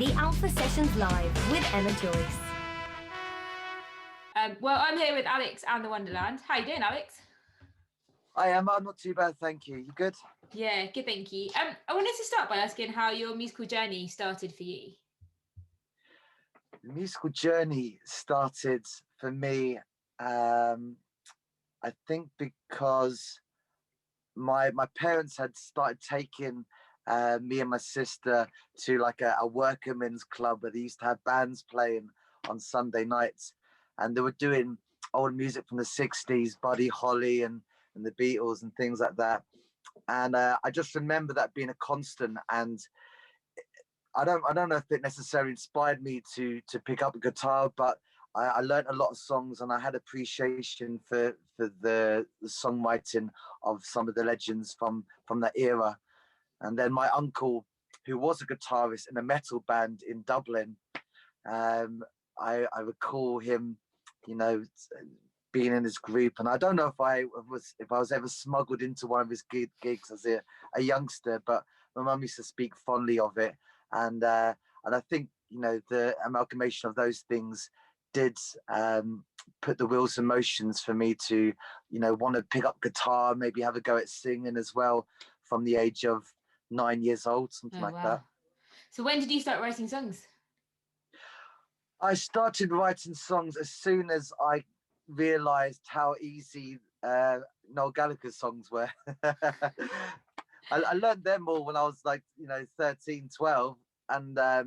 The Alpha Sessions Live with Alan Joyce. Well, I'm here with Alex and the Wonderland. How you doing, Alex? I am. I'm not too bad, thank you. You good? Yeah, good, thank you. I wanted to start by asking how your musical journey started for you. The musical journey started for me, I think because my parents had started taking me and my sister to like a workermen's club where they used to have bands playing on Sunday nights, and they were doing old music from the 60s, Buddy Holly and the Beatles and things like that. And I just remember that being a constant, and I don't know if it necessarily inspired me to pick up a guitar, but I learned a lot of songs, and I had appreciation for the songwriting of some of the legends from that era. And then my uncle, who was a guitarist in a metal band in Dublin, I recall him, being in his group, and I don't know if I was ever smuggled into one of his gigs as a youngster, but my mum used to speak fondly of it, and I think the amalgamation of those things did put the wheels in motions for me to want to pick up guitar, maybe have a go at singing as well from the age of 9 years old, something like that. So when did you start writing songs? I started writing songs as soon as I realized how easy Noel Gallagher's songs were. I learned them all when I was 13, 12, and I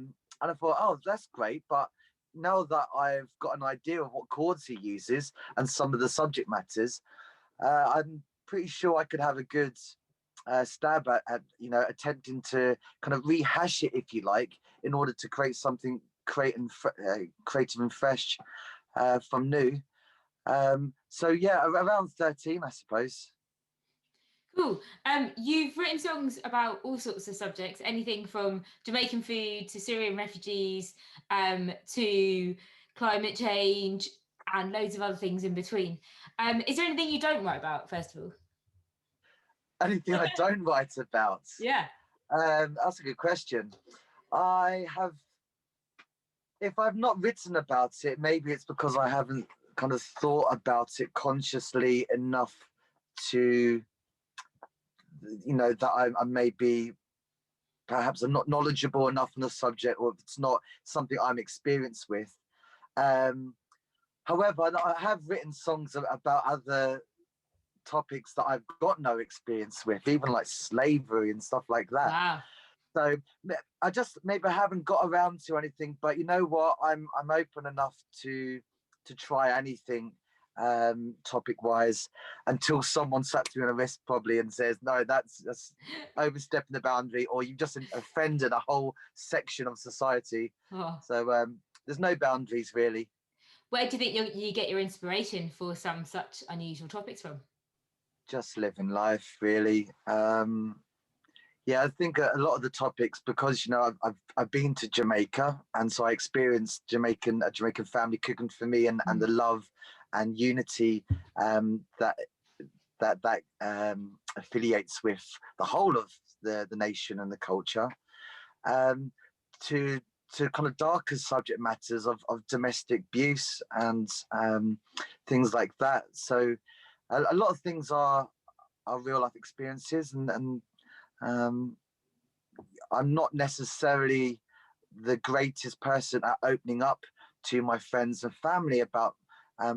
thought, oh, that's great, but now that I've got an idea of what chords he uses and some of the subject matters, I'm pretty sure I could have a good stab at attempting to kind of rehash it, if you like, in order to create something creative and fresh from new. So yeah, around 13, I suppose. Cool. You've written songs about all sorts of subjects, anything from Jamaican food to Syrian refugees, to climate change and loads of other things in between. Is there anything you don't write about, first of all? Anything I don't write about? Yeah. That's a good question. If I've not written about it, maybe it's because I haven't kind of thought about it consciously enough to, that I may be, perhaps I'm not knowledgeable enough on the subject, or if it's not something I'm experienced with. However, I have written songs about other topics that I've got no experience with, even like slavery and stuff like that. Wow. So I just maybe haven't got around to anything, but you know what? I'm open enough to try anything topic wise, until someone slaps me on the wrist probably and says, no, that's overstepping the boundary, or you've just offended a whole section of society. So there's no boundaries really. Where do you think you get your inspiration for some such unusual topics from? Just living life really. Yeah, I think a lot of the topics, because I've been to Jamaica, and so I experienced a Jamaican family cooking for me, and the love and unity that affiliates with the whole of the nation and the culture, to kind of darker subject matters of domestic abuse and things like that. So a lot of things are real life experiences, and I'm not necessarily the greatest person at opening up to my friends and family about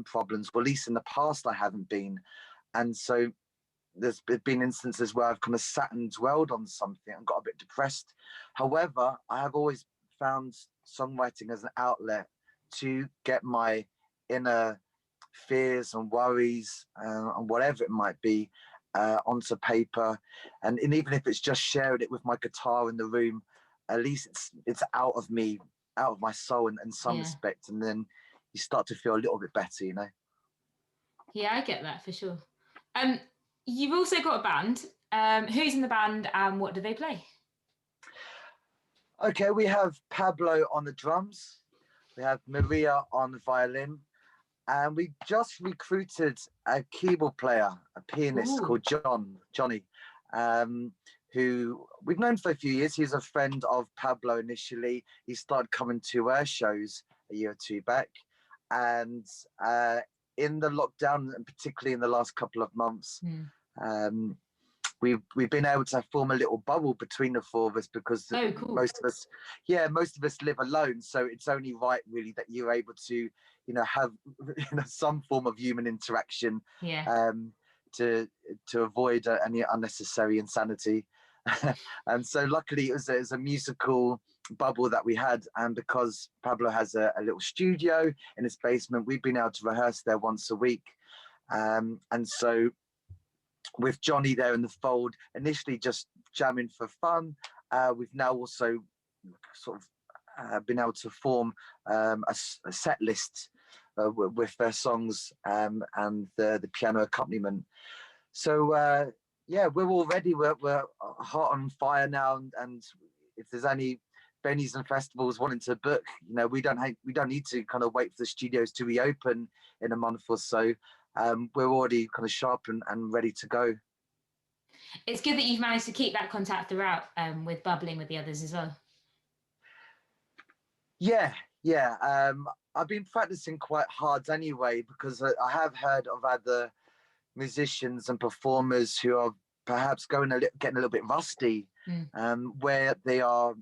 problems. Well, at least in the past I haven't been. And so there's been instances where I've kind of sat and dwelled on something and got a bit depressed. However, I have always found songwriting as an outlet to get my inner fears and worries and whatever it might be onto paper, and even if it's just sharing it with my guitar in the room, at least it's out of me, out of my soul in some respect, and then you start to feel a little bit better, Yeah, I get that for sure. You've also got a band. Who's in the band and what do they play? Okay, we have Pablo on the drums, we have Maria on the violin, and we just recruited a keyboard player, a pianist called Johnny, who we've known for a few years. He's a friend of Pablo initially. He started coming to our shows a year or two back. And in the lockdown, and particularly in the last couple of months, we've been able to form a little bubble between the four of us, because cool. most of us live alone. So it's only right, really, that you're able to, have some form of human interaction, to avoid any unnecessary insanity. And so luckily it was a musical bubble that we had, and because Pablo has a little studio in his basement, we've been able to rehearse there once a week. And so with Johnny there in the fold, initially just jamming for fun, we've now also sort of been able to form a set list with their songs and the piano accompaniment. So we're all ready. We're hot on fire now, and if there's any venues and festivals wanting to book, we don't need to kind of wait for the studios to reopen in a month or so. We're already kind of sharp and ready to go. It's good that you've managed to keep that contact throughout, with bubbling with the others as well. Yeah. I've been practicing quite hard anyway, because I have heard of other musicians and performers who are perhaps getting a little bit rusty, where they are,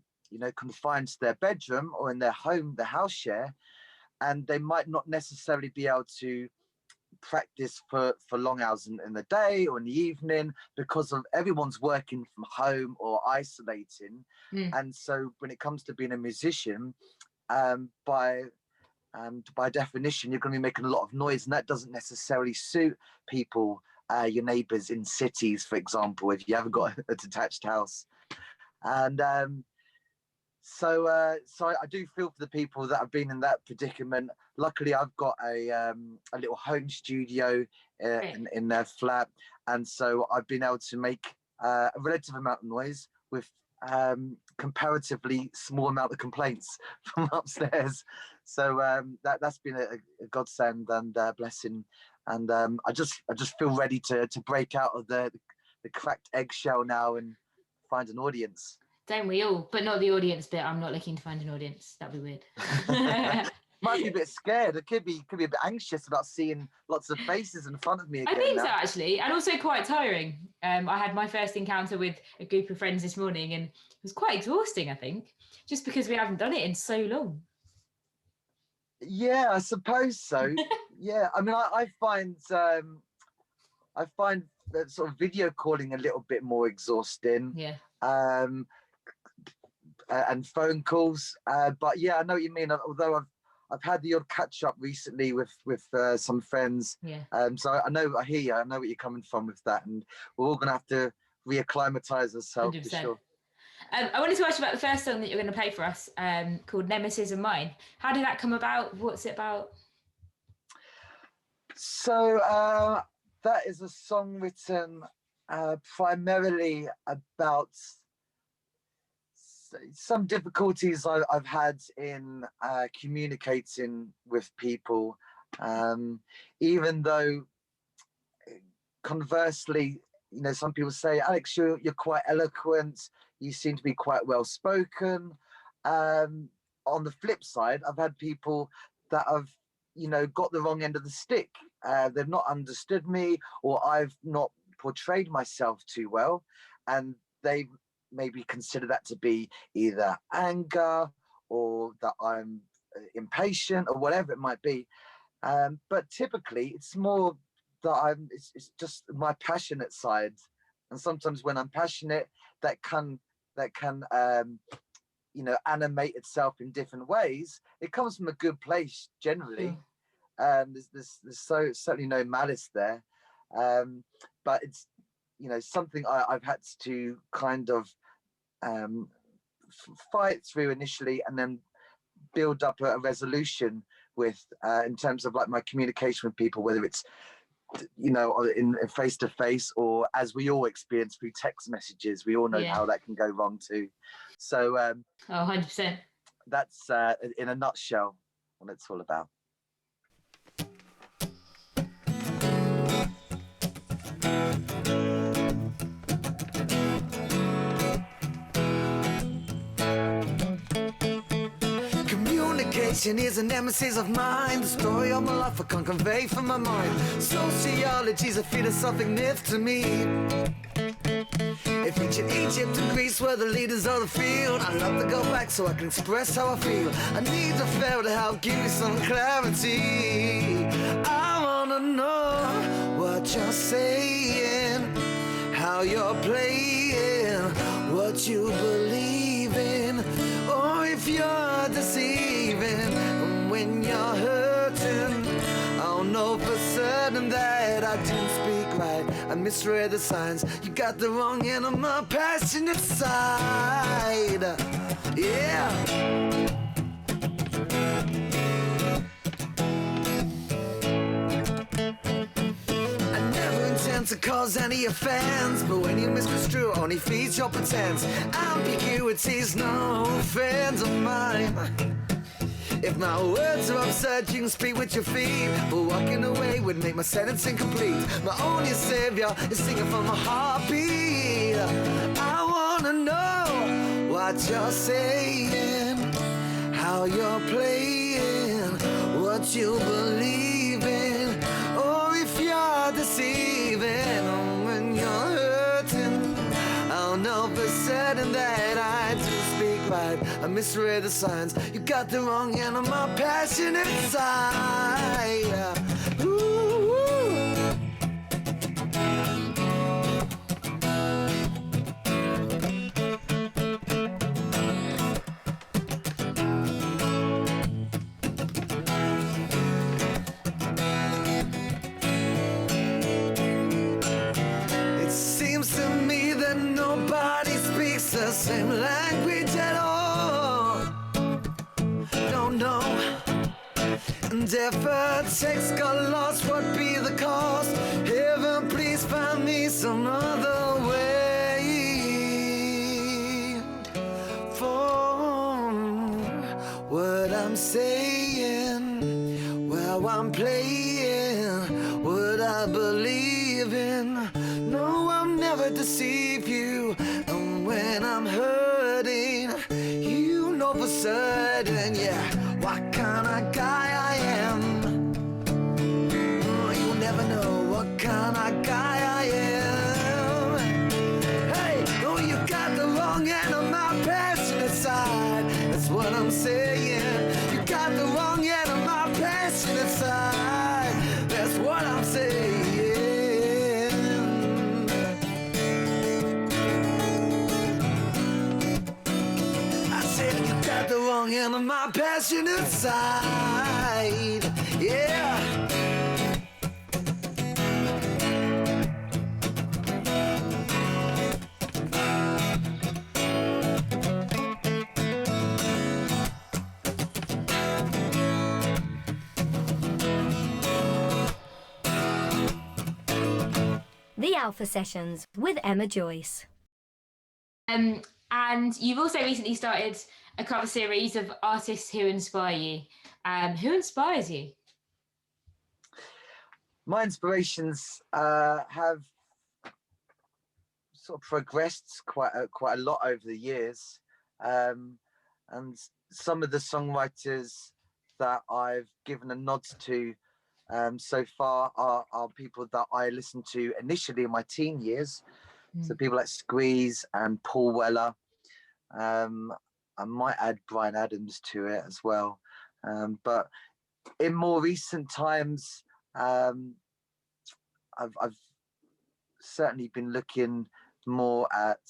confined to their bedroom or in their home, their house share, and they might not necessarily be able to practice for long hours in the day or in the evening, because of everyone's working from home or isolating. And so when it comes to being a musician, by definition, you're going to be making a lot of noise, and that doesn't necessarily suit people, your neighbors in cities, for example, if you haven't got a detached house. And so I do feel for the people that have been in that predicament. Luckily, I've got a little home studio in their flat, and so I've been able to make a relative amount of noise with comparatively small amount of complaints from upstairs. So that's been a godsend and a blessing. And I just feel ready to break out of the cracked eggshell now and find an audience. Don't we all? But not the audience bit. I'm not looking to find an audience. That'd be weird. Might be a bit scared. It could be a bit anxious about seeing lots of faces in front of me again. I think so, actually, and also quite tiring. I had my first encounter with a group of friends this morning, and it was quite exhausting, I think, just because we haven't done it in so long. Yeah, I suppose so. Yeah, I mean, I find that sort of video calling a little bit more exhausting. Yeah. And phone calls, but yeah, I know what you mean. Although I've had the odd catch up recently with some friends. Yeah. So I hear you. I know what you're coming from with that, and we're all gonna have to reacclimatize ourselves 100%. for sure. I wanted to ask you about the first song that you're going to play for us, called Nemesis of Mine. How did that come about? What's it about? So that is a song written primarily about some difficulties I've had in communicating with people, even though conversely, some people say, Alex, you're quite eloquent, you seem to be quite well spoken. On the flip side, I've had people that have got the wrong end of the stick. They've not understood me, or I've not portrayed myself too well, and they maybe consider that to be either anger or that I'm impatient or whatever it might be. But typically it's more that it's just my passionate side. And sometimes when I'm passionate, that can animate itself in different ways. It comes from a good place generally. There's certainly no malice there. But it's, something I've had to kind of fight through initially, and then build up a resolution with, in terms of like my communication with people, whether it's in face to face, or as we all experience through text messages. We all know how that can go wrong too. So 100%. That's in a nutshell what it's all about. Imagination is a nemesis of mine. The story of my life I can't convey from my mind. Sociology's a philosophic myth to me. If ancient Egypt and Greece were the leaders of the field, I'd love to go back so I can express how I feel. I need to fail to help give me some clarity. I wanna know what you're saying, how you're playing, what you believe in, or if you're deceiving. And when you're hurting, I'll know for certain that I didn't speak right. I misread the signs. You got the wrong end of my passionate side. Yeah. I never intend to cause any offense, but when you misconstrue, only feeds your pretense. Ambiguity's no friends of mine. If my words are absurd, you can speak with your feet, but walking away would make my sentence incomplete. My only savior is singing from my heartbeat. I wanna know what you're saying, how you're playing, what you believe in, or if you're deceiving. When you're hurting, I'll know for certain that I do speak right. I misread the signs. You got the wrong end of my passionate side. Ooh. It seems to me that nobody speaks the same language at all. No. And if a text got lost, what be the cost? Heaven, please find me some other way for what I'm saying, while I'm playing what I believe in. No, I'll never deceive you. And when I'm hurting, you know for certain, yeah, what kind of guy I am. Oh, you'll never know what kind of guy I am. Hey, oh, you got the wrong end of my passionate side. That's what I'm saying. You got the wrong end of my passionate side. That's what I'm saying. The wrong end of my passionate side. Yeah. The Alpha Sessions with Emma Joyce. And you've also recently started a cover series of artists who inspire you. Who inspires you? My inspirations have sort of progressed quite a lot over the years, and some of the songwriters that I've given a nod to so far are people that I listened to initially in my teen years. So people like Squeeze and Paul Weller. I might add Bryan Adams to it as well. But in more recent times, I've certainly been looking more at,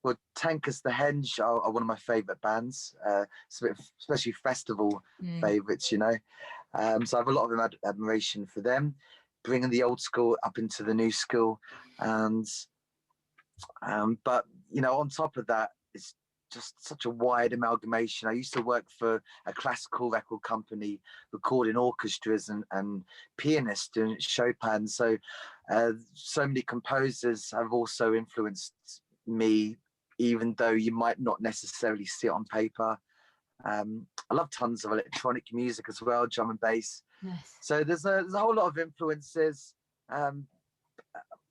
well, Tankers the Henge are one of my favourite bands, especially festival favourites, you know. So I have a lot of admiration for them, bringing the old school up into the new school. And but, you know, on top of that, it's just such a wide amalgamation. I used to work for a classical record company, recording orchestras and pianists doing Chopin. So so many composers have also influenced me, even though you might not necessarily see it on paper. I love tons of electronic music as well, drum and bass. Nice. So there's a whole lot of influences.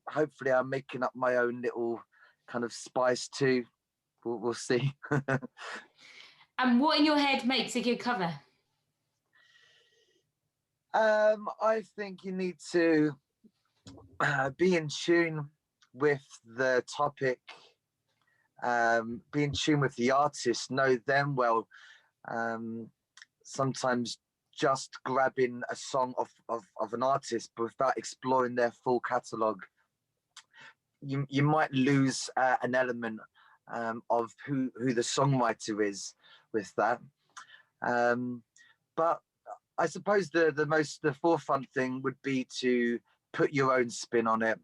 Hopefully I'm making up my own little kind of spice too. We'll see. And what in your head makes a good cover? I think you need to be in tune with the topic, be in tune with the artist, know them well. Sometimes just grabbing a song of an artist but without exploring their full catalogue, you might lose an element of who the songwriter is with that. But I suppose the forefront thing would be to put your own spin on it.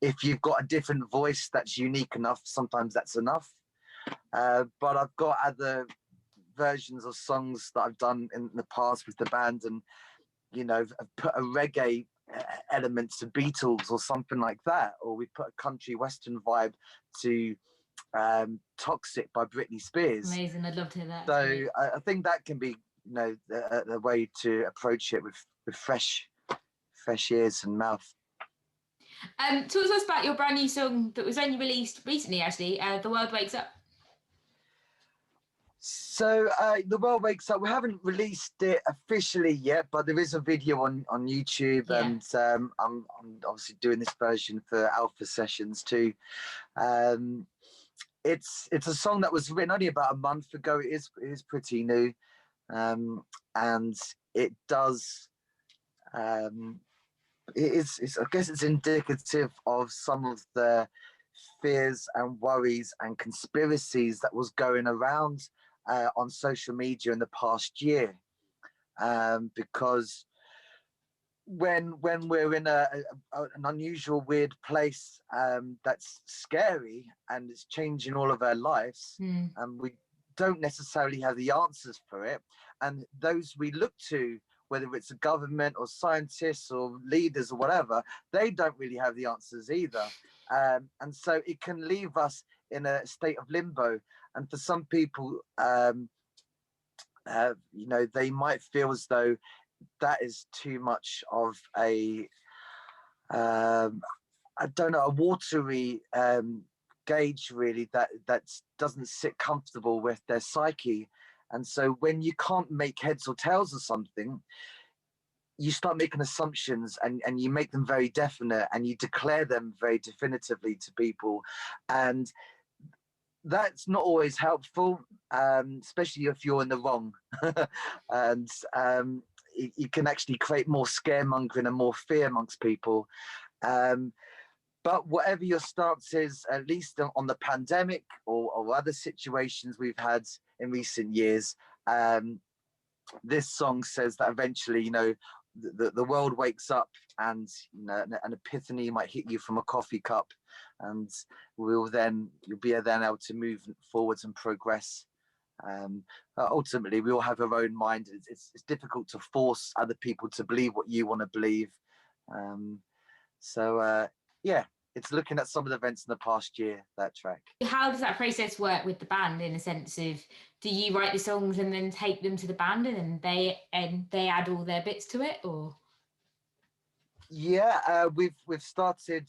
If you've got a different voice that's unique enough, sometimes that's enough. But I've got other versions of songs that I've done in the past with the band, and I've put a reggae element to Beatles or something like that, or we put a country western vibe to Toxic by Britney Spears. Amazing, I'd love to hear that. So I think that can be the way to approach it with fresh ears and mouth. Talk to us about your brand new song that was only released recently, actually, The World Wakes Up. So The World Wakes Up, we haven't released it officially yet, but there is a video on YouTube, yeah. And I'm obviously doing this version for Alpha Sessions too. It's a song that was written only about a month ago. It is pretty new, and it does. It's I guess it's indicative of some of the fears and worries and conspiracies that was going around on social media in the past year, because when we're in an unusual, weird place that's scary and it's changing all of our lives, and we don't necessarily have the answers for it, and those we look to, whether it's a government or scientists or leaders or whatever, they don't really have the answers either. And so it can leave us in a state of limbo. And for some people, they might feel as though that is too much of a watery gauge, really, that doesn't sit comfortable with their psyche. And so when you can't make heads or tails of something, you start making assumptions, and you make them very definite, and you declare them very definitively to people. And that's not always helpful, especially if you're in the wrong. And you can actually create more scaremongering and more fear amongst people. But whatever your stance is, at least on the pandemic or other situations we've had in recent years, this song says that eventually, the world wakes up, and an epiphany might hit you from a coffee cup, and you'll be then able to move forwards and progress. Ultimately, we all have our own mind. It's difficult to force other people to believe what you want to believe. Yeah, it's looking at some of the events in the past year, that track. How does that process work with the band, in a sense of, do you write the songs and then take them to the band and they add all their bits to it, or? Yeah, we've started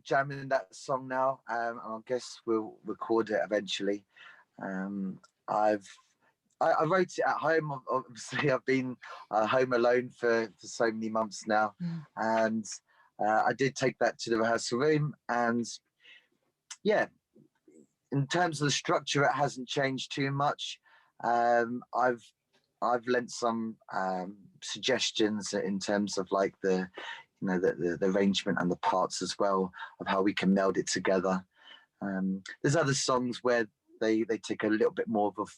jamming that song now, and I guess we'll record it eventually. I wrote it at home. Obviously, I've been home alone for so many months now, and I did take that to the rehearsal room, and yeah, in terms of the structure, it hasn't changed too much. I've lent some suggestions in terms of like the arrangement and the parts as well, of how we can meld it together. There's other songs where they take a little bit more of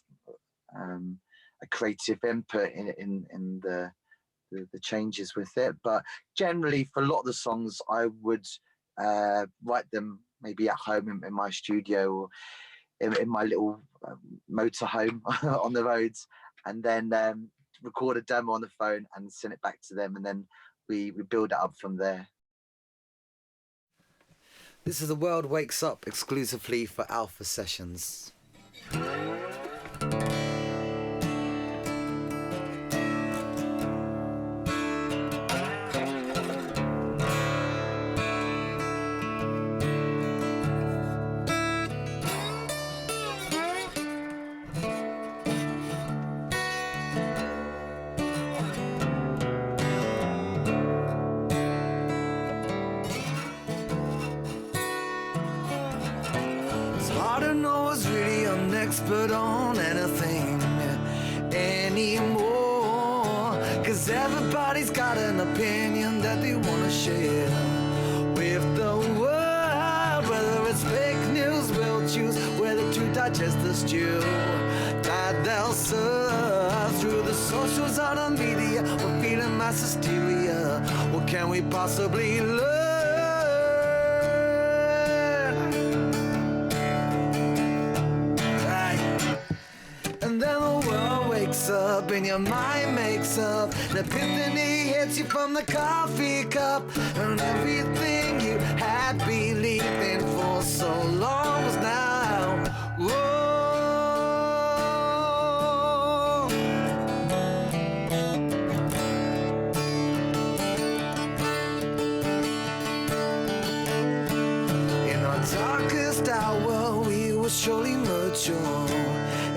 a creative input in the changes with it, but generally for a lot of the songs I would write them maybe at home in my studio, or in my little motorhome on the roads, and then record a demo on the phone and send it back to them, and then we build it up from there. This is The World Wakes Up, exclusively for Alpha Sessions. expert on anything anymore. Cause everybody's got an opinion that they wanna share with the world. Whether it's fake news, we'll choose whether to digest the stew that they'll serve through the socials or the media. We're feeling mass hysteria. What can we possibly learn? And then the world wakes up and your mind makes up. An epiphany hits you from the coffee cup. And everything you had believed in for so long was now. Whoa. In our darkest hour, we will surely mature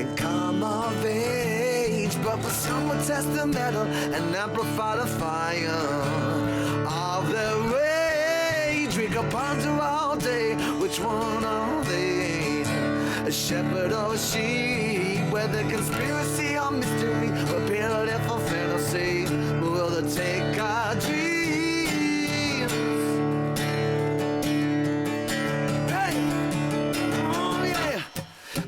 and come of age, but for some will test the metal and amplify the fire of their rage. We can ponder all day, which one are they? A shepherd or a sheep? Whether conspiracy or mystery, or beautiful fantasy, will they take our dreams? Hey! Oh yeah!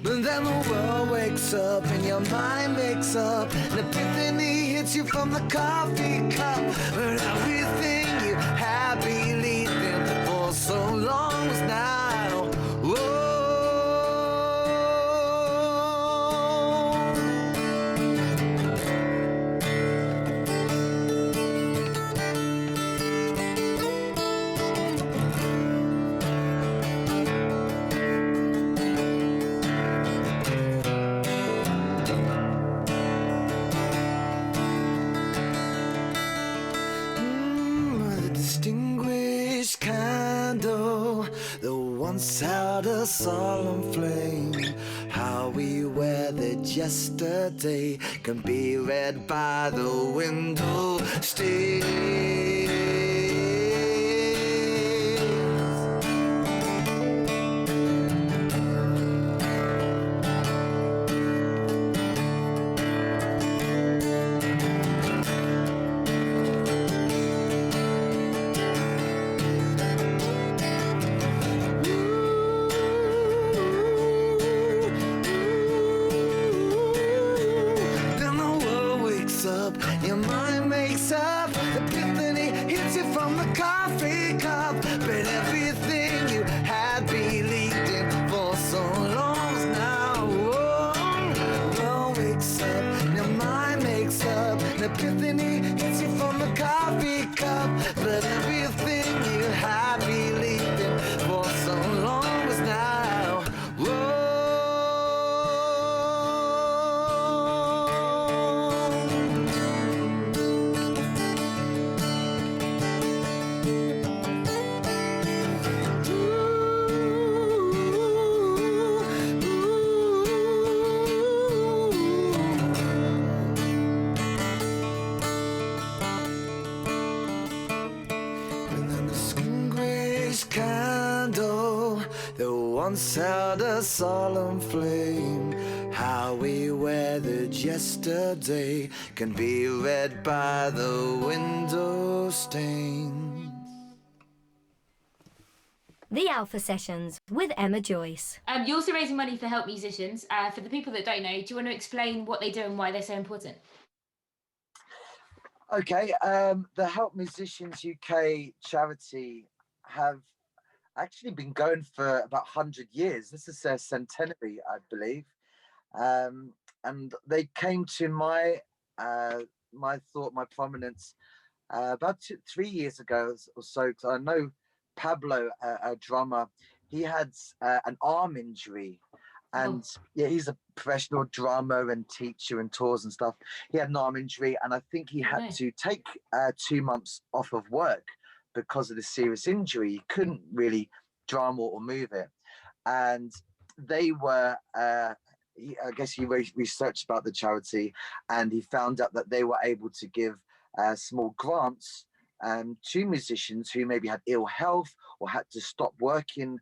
But then the world wakes up and your mind makes up. An epiphany hits you from the coffee cup. But everything you had believed in for so long was now. Whoa. The distinguished candle that once held a solemn flame. How we weathered yesterday can be read by the window stains. Then the world wakes up, your mind makes up. Epiphany hits you from the coffee cup. But everything you had believed in for so long is now wrong. The world wakes up, your mind makes up. An epiphany hits you from the coffee cup. But everything you had believed in for so long is now wrong. And then the distinguished candle that once held a solemn flame. How we weathered yesterday can be read by the window stains. The Alpha Sessions with Emma Joyce. You're also raising money for Help Musicians. For the people that don't know, do you want to explain what they do and why they're so important? Okay, the Help Musicians UK charity have actually been going for about 100 years. This is their centenary, I believe. And they came to my prominence about 3 years ago or so. 'Cause I know Pablo, a drummer, he had an arm injury. And yeah, he's a professional drummer and teacher and tours and stuff. He had an arm injury, and I think he had to take 2 months off of work because of the serious injury. He couldn't really drum or move it. And they were, I guess he researched about the charity, and he found out that they were able to give small grants to musicians who maybe had ill health or had to stop working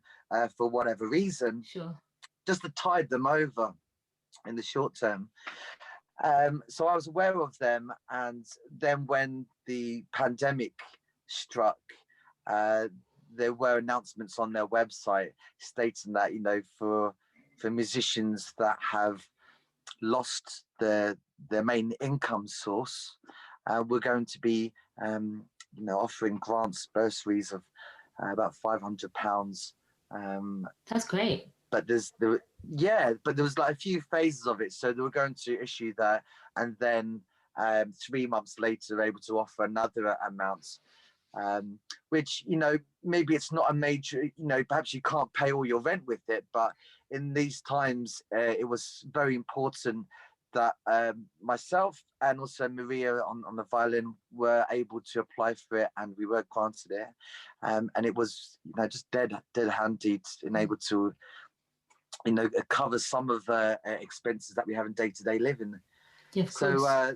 for whatever reason. Sure. Just to tide them over. in the short term. So I was aware of them, and then when the pandemic struck, there were announcements on their website stating that, for musicians that have lost their main income source, we're going to be offering grants, bursaries of about £500. That's great. But there was like a few phases of it. So they were going to issue that, and then 3 months later, they're able to offer another amount, which, maybe it's not a major, perhaps you can't pay all your rent with it, but in these times, it was very important that myself and also Maria on the violin were able to apply for it, and we were granted it. And it was, just dead handy and able to, cover some of the expenses that we have in day-to-day living. Yeah, of course. So,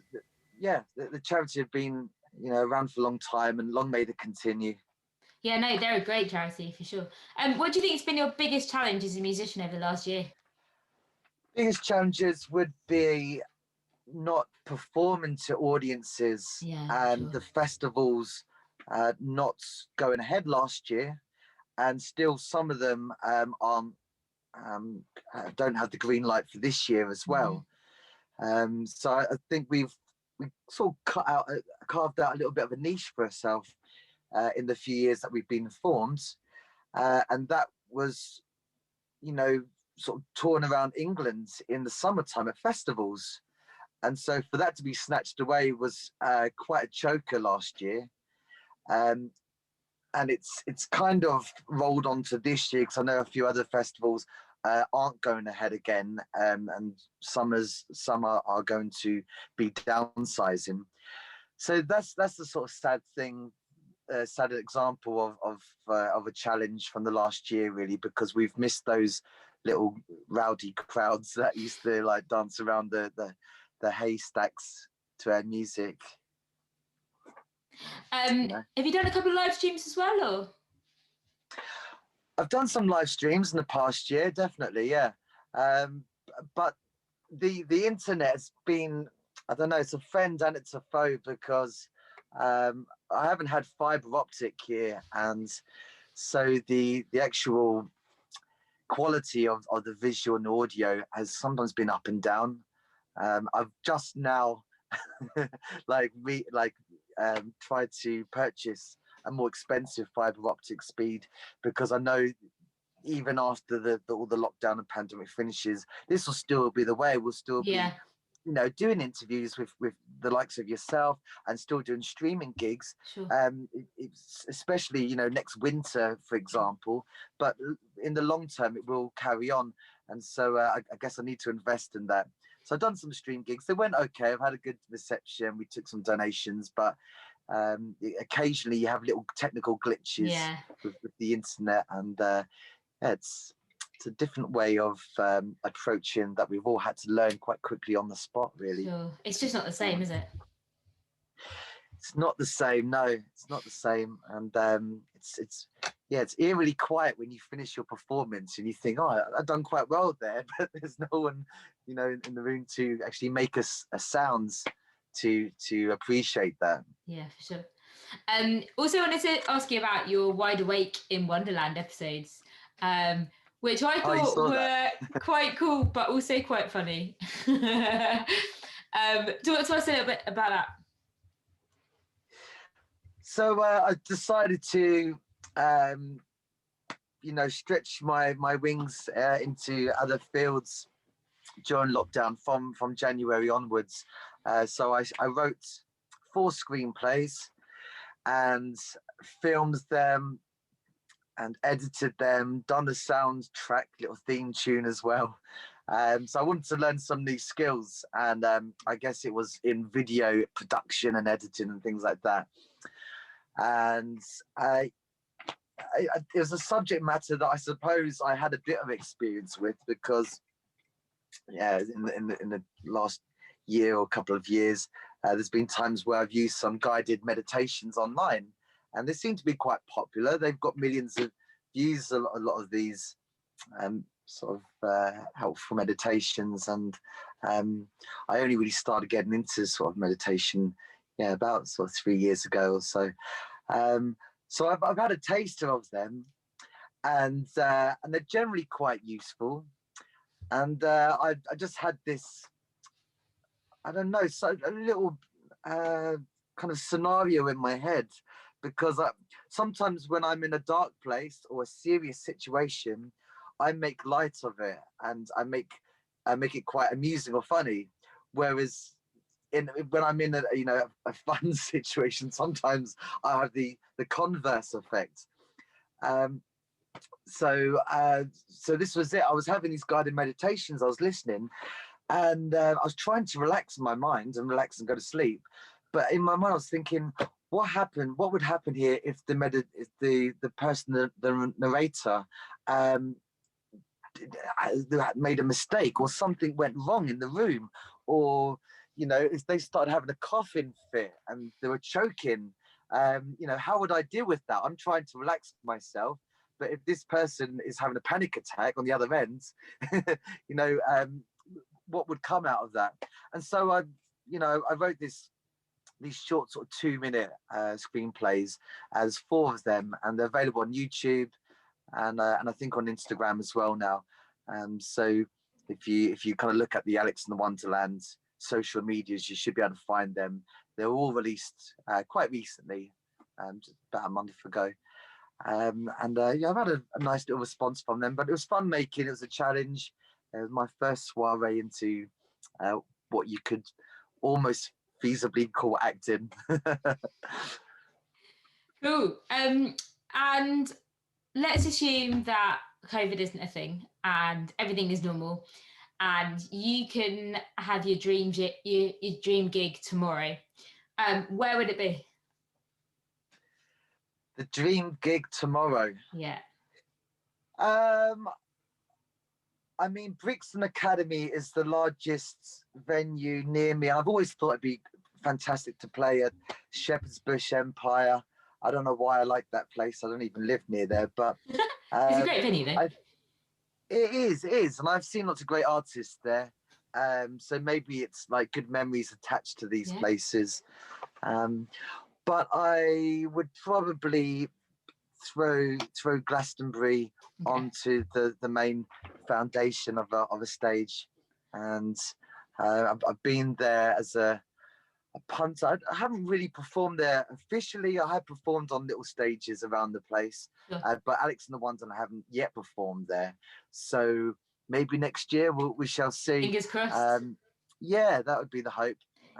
the charity have been, around for a long time, and long may they continue. Yeah, no, they're a great charity for sure. What do you think has been your biggest challenge as a musician over the last year? Biggest challenges would be not performing to audiences, and sure. the festivals not going ahead last year, and still some of them don't have the green light for this year as well. So I think we sort of carved out a little bit of a niche for ourselves in the few years that we've been formed, and that was, sort of touring around England in the summertime at festivals. And so for that to be snatched away was quite a choker last year. And it's kind of rolled onto this year, because I know a few other festivals aren't going ahead again, and some are going to be downsizing. So that's the sort of sad thing, sad example of a challenge from the last year, really, because we've missed those little rowdy crowds that used to like dance around the haystacks to our music. Have you done a couple of live streams as well, or? I've done some live streams in the past year, definitely, yeah. But the internet has been, I don't know, it's a friend and it's a foe, because I haven't had fibre optic here, and so the actual quality of the visual and audio has sometimes been up and down. I've just now tried to purchase a more expensive fibre optic speed, because I know even after all the lockdown and pandemic finishes, this will still be the way. We'll still be doing interviews with the likes of yourself, and still doing streaming gigs. Sure. It's especially next winter, for example, but in the long term it will carry on, and so I guess I need to invest in that. So I've done some stream gigs. They went okay. I've had a good reception. We took some donations, but occasionally you have little technical glitches with the internet, and it's a different way of approaching that we've all had to learn quite quickly on the spot, really. Sure. It's just not the same, is it? It's not the same. No, it's not the same. And it's eerily quiet when you finish your performance and you think, oh, I've done quite well there, but there's no one, in the room to actually make us a sounds to appreciate that. Yeah, for sure. Also, I wanted to ask you about your Wide Awake in Wonderland episodes, which I thought were quite cool, but also quite funny. Talk to us a little bit about that. So I decided to, stretch my wings into other fields during lockdown from January onwards. So I wrote 4 screenplays and filmed them and edited them, done the soundtrack, little theme tune as well. So I wanted to learn some new skills, and I guess it was in video production and editing and things like that. And it was a subject matter that I suppose I had a bit of experience with, because in the last year or couple of years, there's been times where I've used some guided meditations online, and they seem to be quite popular. They've got millions of views, a lot of these sort of helpful meditations, and I only really started getting into sort of meditation, about sort of 3 years ago or so. So I've had a taster of them, and they're generally quite useful. And I just had this, I don't know, so a little kind of scenario in my head, because sometimes when I'm in a dark place or a serious situation, I make light of it, and I make it quite amusing or funny. Whereas when I'm in a fun situation, sometimes I have the converse effect. So this was it. I was having these guided meditations. I was listening, and I was trying to relax my mind and relax and go to sleep. But in my mind, I was thinking, what would happen here if the person, the narrator, made a mistake, or something went wrong in the room, or if they started having a coughing fit and they were choking, how would I deal with that? I'm trying to relax myself, but if this person is having a panic attack on the other end, what would come out of that? And so I wrote these short sort of 2-minute screenplays, as 4 of them, and they're available on YouTube and I think on Instagram as well now. So if you kind of look at the Alex the Wonderland social medias, you should be able to find them. They were all released quite recently, just about a month ago. I've had a nice little response from them, but it was fun making. It was a challenge. It was my first soiree into what you could almost feasibly call acting. Cool. And let's assume that COVID isn't a thing and everything is normal, and you can have your dream gig tomorrow. Where would it be? The dream gig tomorrow. Yeah. I mean, Brixton Academy is the largest venue near me. I've always thought it'd be fantastic to play at Shepherd's Bush Empire. I don't know why I like that place. I don't even live near there, but It's a great venue, though. It is, and I've seen lots of great artists there. So maybe it's like good memories attached to these places. But I would probably throw Glastonbury onto the main foundation of a stage, and I've been there as a punter. I haven't really performed there officially. I have performed on little stages around the place, but Alex the Wonderland, I haven't yet performed there. So maybe next year we shall see. Fingers crossed. Yeah, that would be the hope.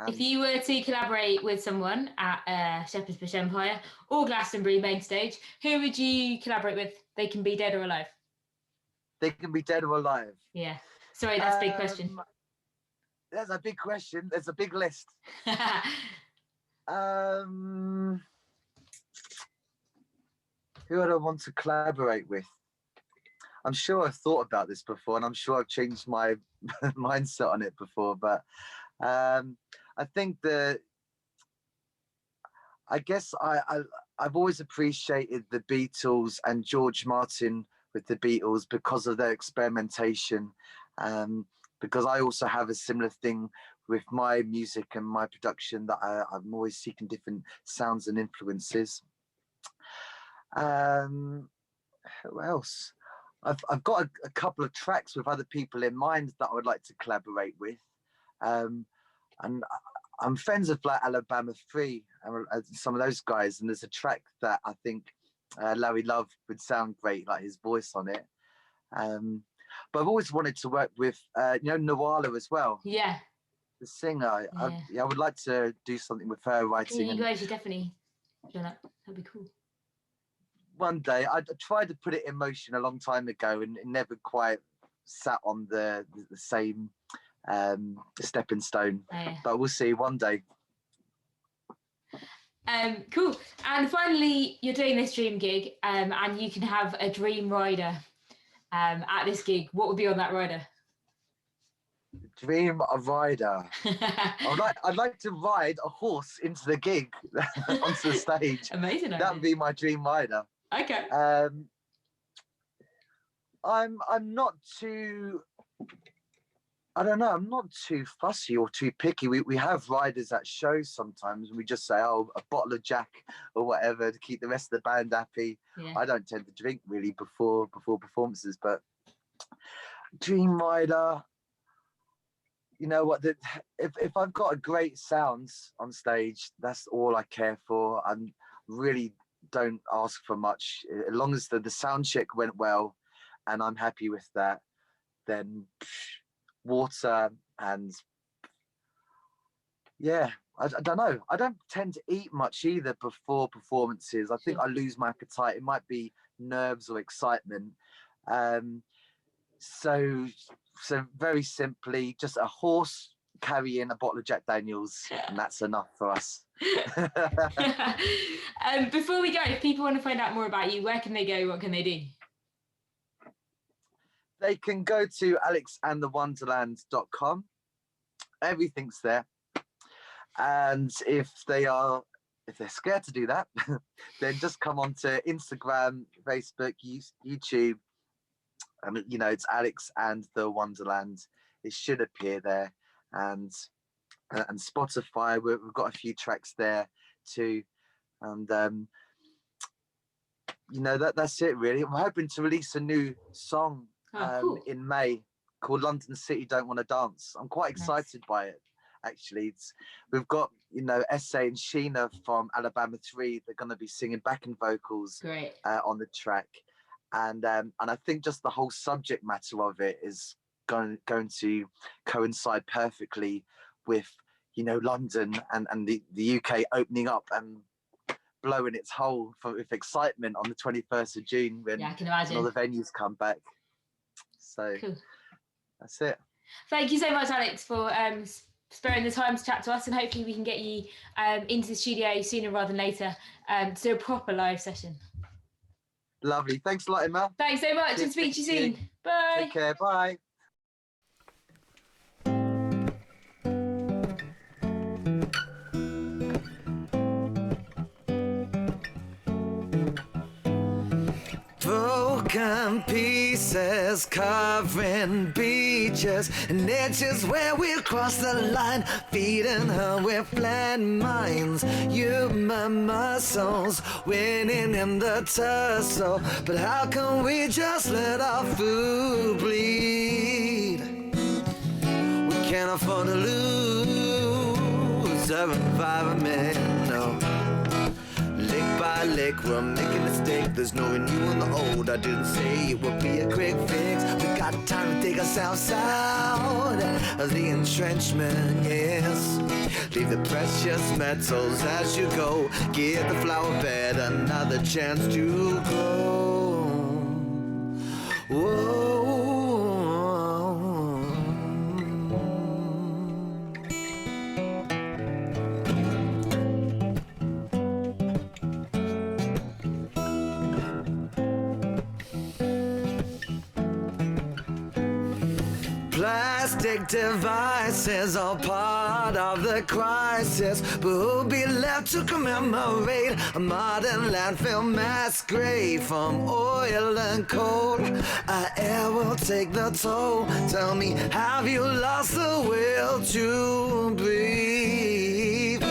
If you were to collaborate with someone at Shepherd's Bush Empire or Glastonbury main stage, who would you collaborate with? They can be dead or alive. They can be dead or alive. Yeah. Sorry, that's a big question. There's a big question. There's a big list. Who would I want to collaborate with? I'm sure I've thought about this before, and I'm sure I've changed my mindset on it before, but I think I've always appreciated the Beatles and George Martin with the Beatles because of their experimentation. Because I also have a similar thing with my music and my production, that I'm always seeking different sounds and influences. Who else? I've got a couple of tracks with other people in mind that I would like to collaborate with. And I'm friends with like Alabama 3 and some of those guys, and there's a track that I think Larry Love would sound great, like his voice on it. But I've always wanted to work with Nawala as well. Yeah. The singer. I would like to do something with her writing. You guys should definitely join up. That'd be cool. One day. I tried to put it in motion a long time ago, and it never quite sat on the same stepping stone. But we'll see one day. Cool. And finally, you're doing this dream gig, and you can have a dream rider at this gig. What would be on that rider? Dream rider. I'd like to ride a horse into the gig onto the stage. Amazing. That would be my dream rider. Okay. I'm not too. I don't know. I'm not too fussy or too picky. We have riders at shows sometimes, and we just say, "Oh, a bottle of Jack or whatever to keep the rest of the band happy." Yeah. I don't tend to drink really before performances, but Dream Rider. You know what? If I've got a great sounds on stage, that's all I care for. I really don't ask for much. As long as the sound check went well, and I'm happy with that, then water and yeah. I don't know. I don't tend to eat much either before performances. I think I lose my appetite. It might be nerves or excitement. So very simply, just a horse carrying a bottle of Jack Daniels, and that's enough for us. Before we go, if people want to find out more about you, where can they go? What can they do? They can go to alexandthewonderland.com. Everything's there. And if they're scared to do that, then just come on to Instagram, Facebook, YouTube. You know, it's Alex and the Wonderland. It should appear there. And Spotify, we've got a few tracks there too. And you know, that's it really. I'm hoping to release a new song cool. in May called London City Don't Want to Dance. I'm quite excited by it, actually. We've got, you know, Essay and Sheena from Alabama 3. They're going to be singing backing vocals on the track. And I think just the whole subject matter of it is going to coincide perfectly with, you know, London and the UK opening up and blowing its hole with excitement on the 21st of June when I can imagine. All the venues come back. So cool. That's it. Thank you so much, Alex, for sparing the time to chat to us, and hopefully we can get you into the studio sooner rather than later to do a proper live session. Lovely. Thanks a lot, Emma. Thanks so much, and speak to you soon. Bye. Take care. Bye. Broken pieces covering beaches and edges where we cross the line, feeding her with flat minds. Human muscles winning in the tussle, but how can we just let our food bleed? We can't afford to lose our environment, no. Lick by lick, we're making a mistake. There's no renewing the old. I didn't say it would be a quick fix. We got time to take ourselves out of the entrenchment, yes. Leave the precious metals as you go. Give the flower bed another chance to grow. Whoa. Plastic devices are part of the crisis, but who'll be left to commemorate a modern landfill mass grave from oil and coal? Our air will take the toll. Tell me, have you lost the will to breathe?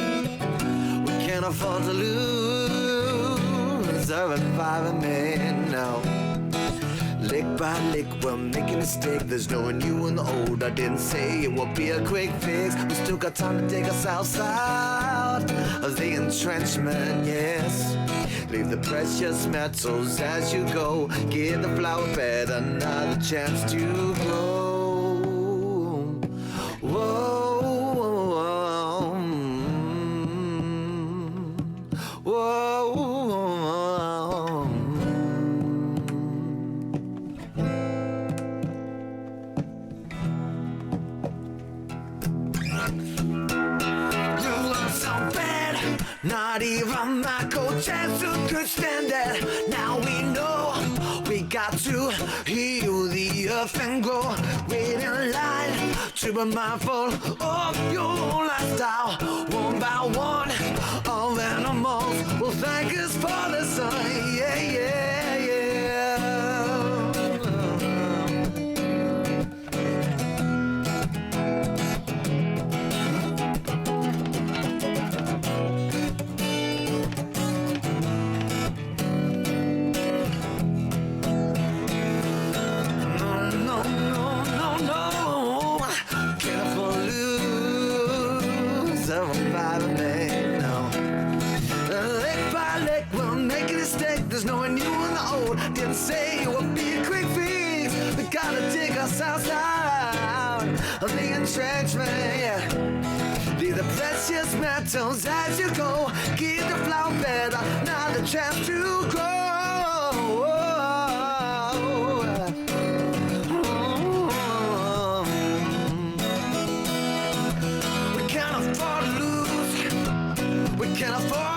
We can't afford to lose our environment now. Lick by lick, we're making a mistake. There's no renewing the old. I didn't say it would be a quick fix. We still got time to take ourselves out of the entrenchment, yes. Leave the precious metals as you go. Give the flower bed another chance to grow. Whoa. Not even Michael Jackson could stand it. Now we know we got to heal the earth and grow. Wait in line to be mindful of your lifestyle. One by one, all animals will thank us for the sun. Yeah, yeah, yeah. by the lake, no. Lick by lick, we'll make a mistake. There's no one new and the old. Didn't say it would be a quick fix. We gotta dig ourselves out of the entrenchment, yeah. Leave the precious metals as you go. Give the flower bed another chance to grow. We can't afford to lose. We can't afford